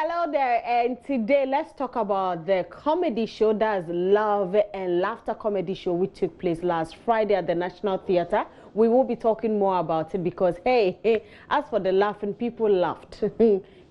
Hello there, and today let's talk about the comedy show, that's Love and Laughter comedy show, which took place last Friday at the National Theatre. We will be talking more about it because, hey, as for the laughing, people laughed.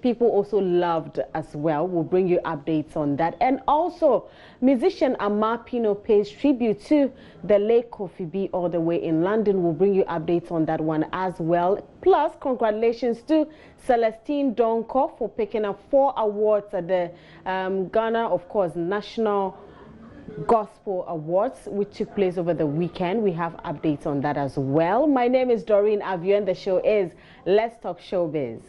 People also loved as well. We'll bring you updates on that. And also, musician Amar Pino pays tribute to the late Kofi B all the way in London. We'll bring you updates on that one as well. Plus, congratulations to Celestine Donko for picking up 4 awards at the Ghana, of course, National Gospel Awards, which took place over the weekend. We have updates on that as well. My name is Doreen Avio, and the show is Let's Talk Showbiz.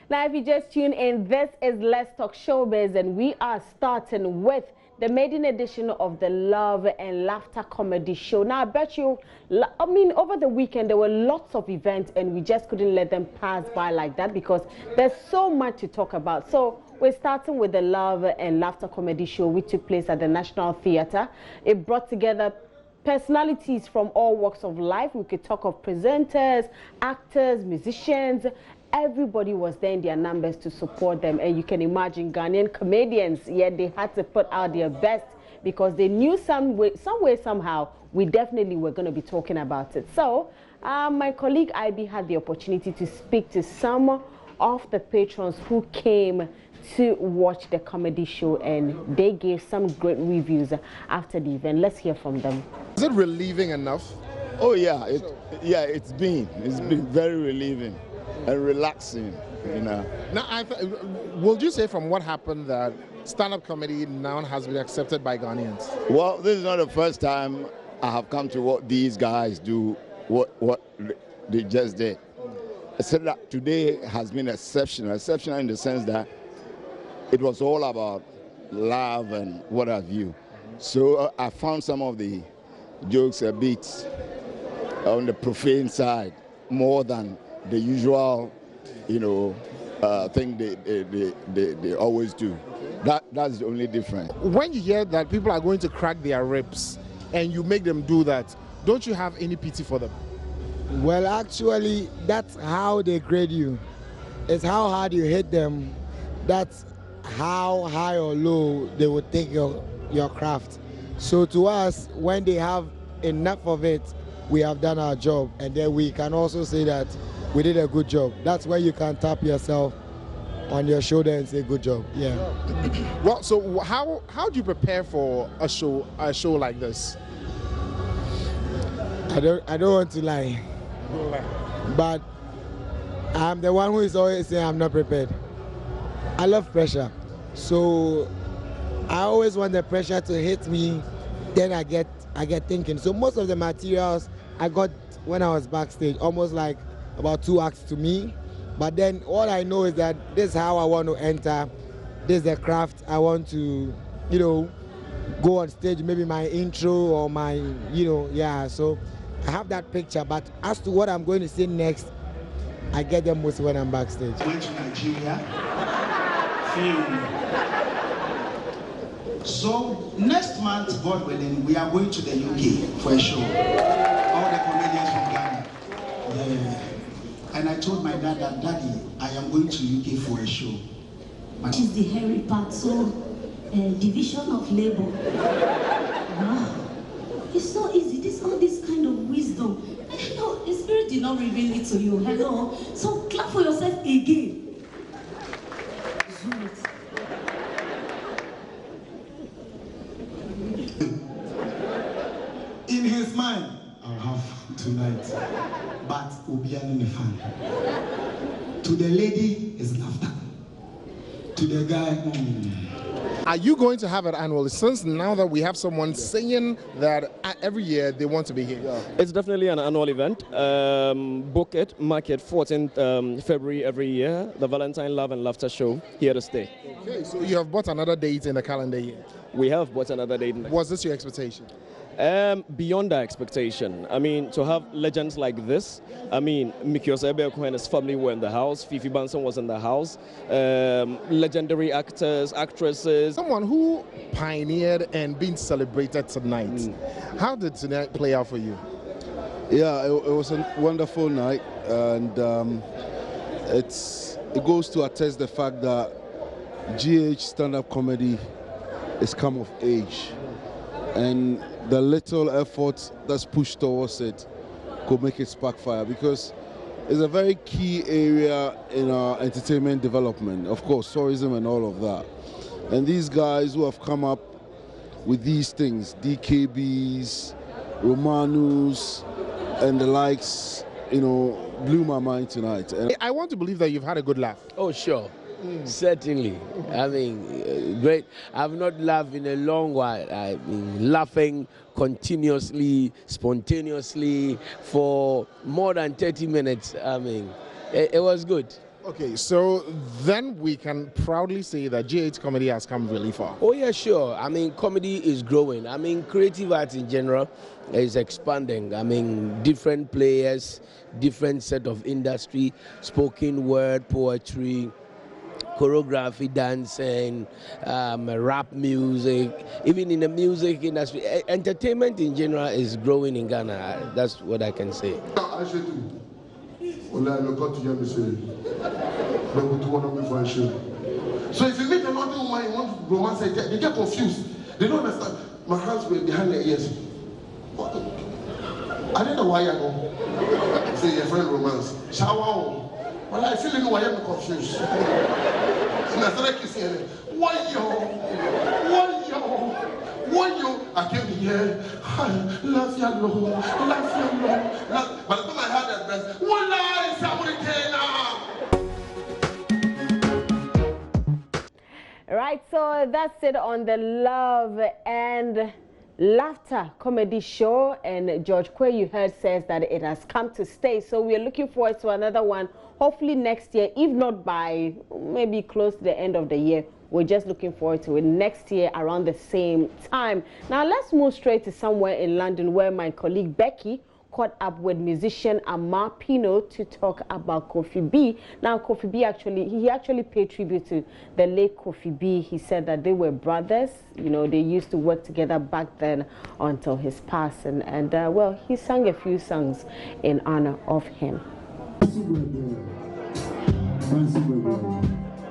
Now, if you just tune in, this is Let's Talk Showbiz, and we are starting with the maiden edition of the Love and Laughter comedy show. Now, I bet you, over the weekend, there were lots of events, and we just couldn't let them pass by like that because there's so much to talk about. So, we're starting with the Love and Laughter comedy show, which took place at the National Theatre. It brought together personalities from all walks of life. We could talk of presenters, actors, musicians. Everybody was there in their numbers to support them, and you can imagine Ghanaian comedians, they had to put out their best because they knew some way, somehow, we definitely were going to be talking about it. So, my colleague IB had the opportunity to speak to some of the patrons who came to watch the comedy show, and they gave some great reviews after the event. Let's hear from them. Is it relieving enough? Oh yeah, it's been very relieving and relaxing, you know. Now, would you say from what happened that stand-up comedy now has been accepted by Ghanaians? Well, this is not the first time I have come to what these guys do, what they just did. I said that today has been exceptional in the sense that it was all about love and what have you. So I found some of the jokes a bit on the profane side, more than the usual, thing they always do. That's the only difference. When you hear that people are going to crack their ribs and you make them do that, don't you have any pity for them? Well, actually, that's how they grade you. It's how hard you hit them. That's how high or low they would take your craft. So to us, when they have enough of it, we have done our job, and then we can also say that we did a good job. That's where you can tap yourself on your shoulder and say good job. Yeah. Well, so how do you prepare for a show like this? I don't want to lie, but I'm the one who is always saying I'm not prepared. I love pressure, so I always want the pressure to hit me. Then I get thinking. So most of the materials I got when I was backstage, almost like about 2 acts to me. But then all I know is that this is how I want to enter. This is the craft I want to, go on stage. Maybe my intro or my, So I have that picture. But as to what I'm going to say next, I get them most when I'm backstage. I went to Nigeria. So next month, God willing, we are going to the UK for a show. All the comedians from Ghana. Yeah. And I told my dad that, Daddy, I am going to UK for a show. This is the hairy part, so division of labor. Wow. It's so easy. All this kind of wisdom. The Spirit did not reveal it to you. Hello. So clap for yourself again. In his mind, I'll have tonight, but we'll be in the fun. To the lady is laughter. To the guy, Are you going to have it annually, since now that we have someone saying that every year they want to be here? It's definitely an annual event. Book it, mark it, 14th February every year, the Valentine Love and Laughter Show, here to stay. Okay, so you have bought another date in the calendar year? We have bought another date. Was this your expectation? Beyond our expectation. I mean, to have legends like this, Miki Osebe and his family were in the house, Fifi Banson was in the house, legendary actors, actresses. Someone who pioneered and been celebrated tonight. How did tonight play out for you? Yeah, it was a wonderful night, and it goes to attest the fact that GH stand-up comedy is come of age, and the little effort that's pushed towards it could make it spark fire, because it's a very key area in our entertainment development, of course, tourism and all of that. And these guys who have come up with these things, DKBs, Romanus, and the likes, you know, blew my mind tonight. And I want to believe that you've had a good laugh. Oh, sure. Certainly. I mean, great. I've not laughed in a long while. I mean, laughing continuously, spontaneously for more than 30 minutes. I mean, it was good. Okay, so then we can proudly say that GH comedy has come really far. Oh, yeah, sure. I mean, comedy is growing. I mean, creative arts in general is expanding. I mean, different players, different set of industry, spoken word, poetry, choreography, dancing, rap music, even in the music industry. Entertainment in general is growing in Ghana. That's what I can say. So if you meet another woman, you want romance, they get confused. They don't understand. My hands were behind their ears. I don't know why I go. Say your friend romance. Shower. Well, I feel like I am confused. And I started kissing her. Why yo? I came here. Love your Lord. By the time I heard that verse, one lie, somebody came now. Right, so that's it on the Love and Laughter comedy show, and George Quay, you heard, says that it has come to stay. So we're looking forward to another one, hopefully next year, if not by maybe close to the end of the year. We're just looking forward to it next year around the same time. Now let's move straight to somewhere in London where my colleague Becky caught up with musician Amar Pino to talk about Kofi B. Now Kofi B actually paid tribute to the late Kofi B. He said that they were brothers. You know, they used to work together back then until his passing. And well, he sang a few songs in honor of him.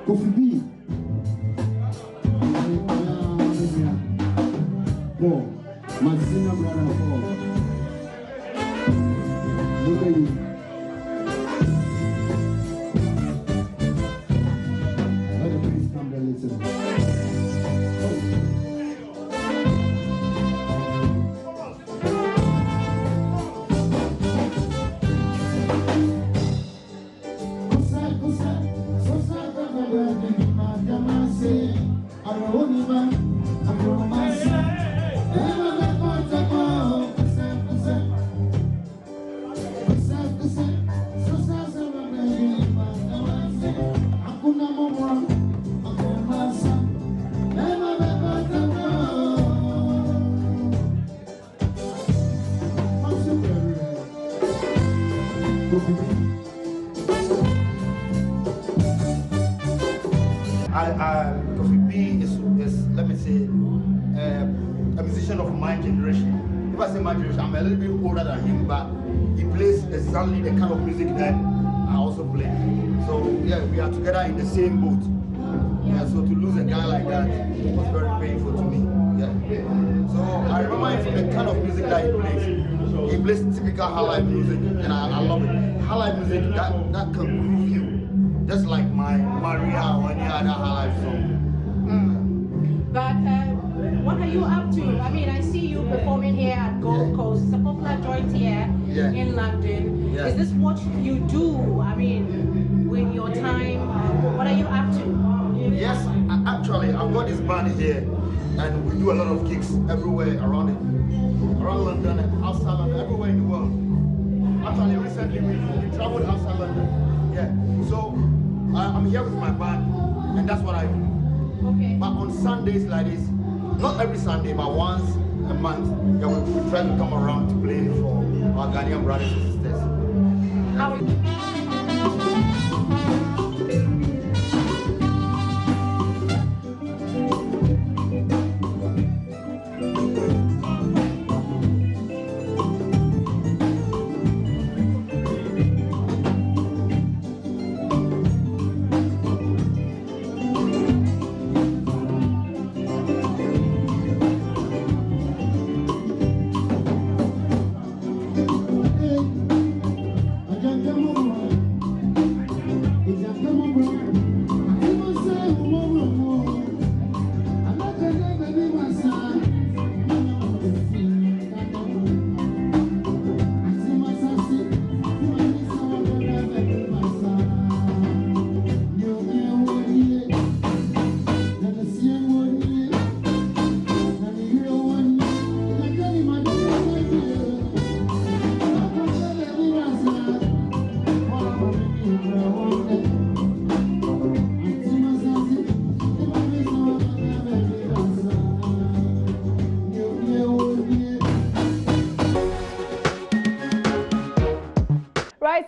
Kofi B. My senior brother, look at you. Let the priest come there, listen. Kofi B is, let me say, a musician of my generation. If I say my generation, I'm a little bit older than him, but he plays exactly the kind of music that I also play. So yeah, we are together in the same boat. Yeah, so to lose a guy like that was very painful to me. Yeah. So I remember him from the kind of music that he plays. He plays typical high-life music, and I love it. High-life music that can groove you, just like my Maria or any other high-life song. But what are you up to? I mean, I see you performing here at Gold Coast. It's a popular joint here in London. Yeah. Is this what you do? I mean, with your time, what are you up to? Yes, actually, I've got this band here, and we do a lot of gigs everywhere around London and outside London, everywhere in the world. Actually, recently we traveled outside London. Yeah, so I'm here with my band, and that's what I do. Okay. But on Sundays like this, not every Sunday, but once a month, yeah, we try to come around to play for our Ghanaian brothers and sisters.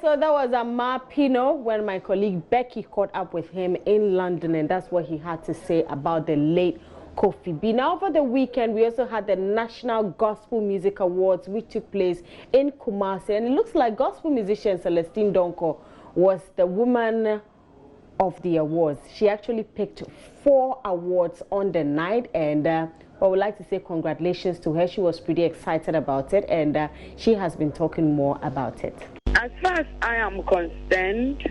right, so that was Amar Pino when my colleague Becky caught up with him in London, and that's what he had to say about the late Kofi B. Now, over the weekend, we also had the National Gospel Music Awards, which took place in Kumasi, and it looks like gospel musician Celestine Donko was the woman of the awards. She actually picked 4 awards on the night, and I would like to say congratulations to her. She was pretty excited about it, and she has been talking more about it. As far as I am concerned,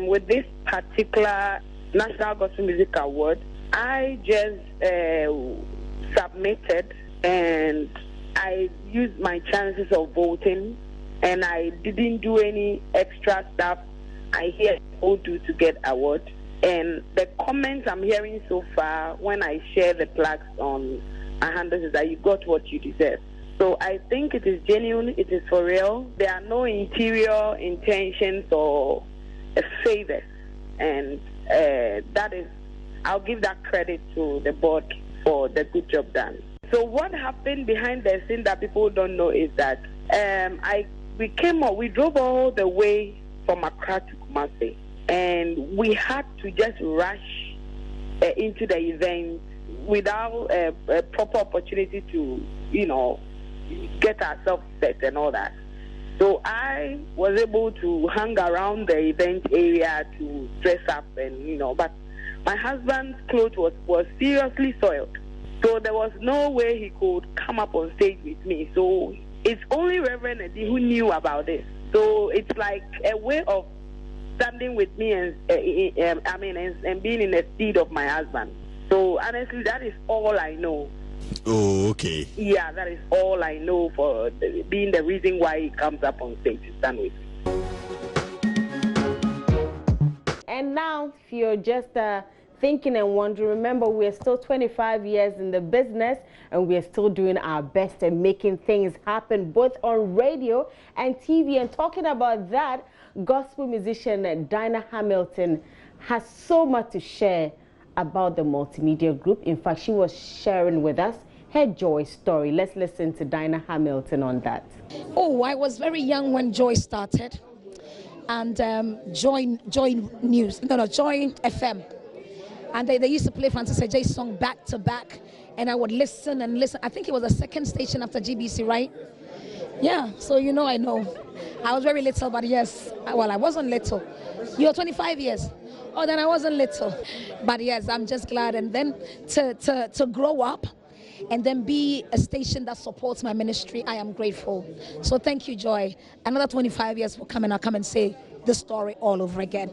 with this particular National Gospel Music Award, I just submitted and I used my chances of voting, and I didn't do any extra stuff I hear people do to get awards. And the comments I'm hearing so far when I share the plaques on my handles is that you got what you deserve. So I think it is genuine, it is for real. There are no interior intentions or favors, and that is, I'll give that credit to the board for the good job done. So what happened behind the scene that people don't know is that we drove all the way from Accra to Kumasi, and we had to just rush into the event without a proper opportunity to, get ourselves set and all that. So I was able to hang around the event area to dress up and, but my husband's clothes was seriously soiled. So there was no way he could come up on stage with me. So it's only Reverend Eddie who knew about this. So it's like a way of standing with me and being in the stead of my husband. So honestly, that is all I know. Oh, okay. Yeah, that is all I know for being the reason why he comes up on stage to stand with me. And now, if you're just thinking and wondering, remember, we're still 25 years in the business, and we're still doing our best and making things happen, both on radio and TV. And talking about that, gospel musician Dinah Hamilton has so much to share about the multimedia group. In fact, she was sharing with us her Joy story. Let's listen to Dinah Hamilton on that. Oh, I was very young when Joy started, and Joy FM, and they used to play Francis J song back to back, and I would listen and listen. I think it was the second station after GBC, right? Yeah, so I know. I was very little, but yes, well, I wasn't little. You're 25 years. Oh, then I wasn't little. But yes, I'm just glad. And then to grow up and then be a station that supports my ministry, I am grateful. So thank you, Joy. Another 25 years will come, and I'll come and say the story all over again.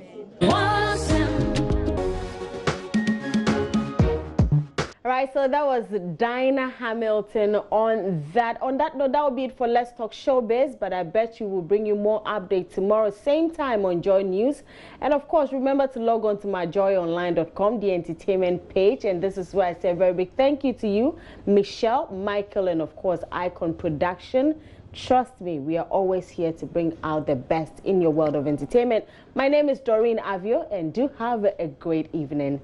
Right, so that was Dinah Hamilton on that. On that note, that will be it for Let's Talk Showbiz, but I bet you will bring you more updates tomorrow, same time on Joy News. And of course, remember to log on to myjoyonline.com, the entertainment page. And this is where I say a very big thank you to you, Michelle, Michael, and of course, Icon Production. Trust me, we are always here to bring out the best in your world of entertainment. My name is Doreen Avio, and do have a great evening.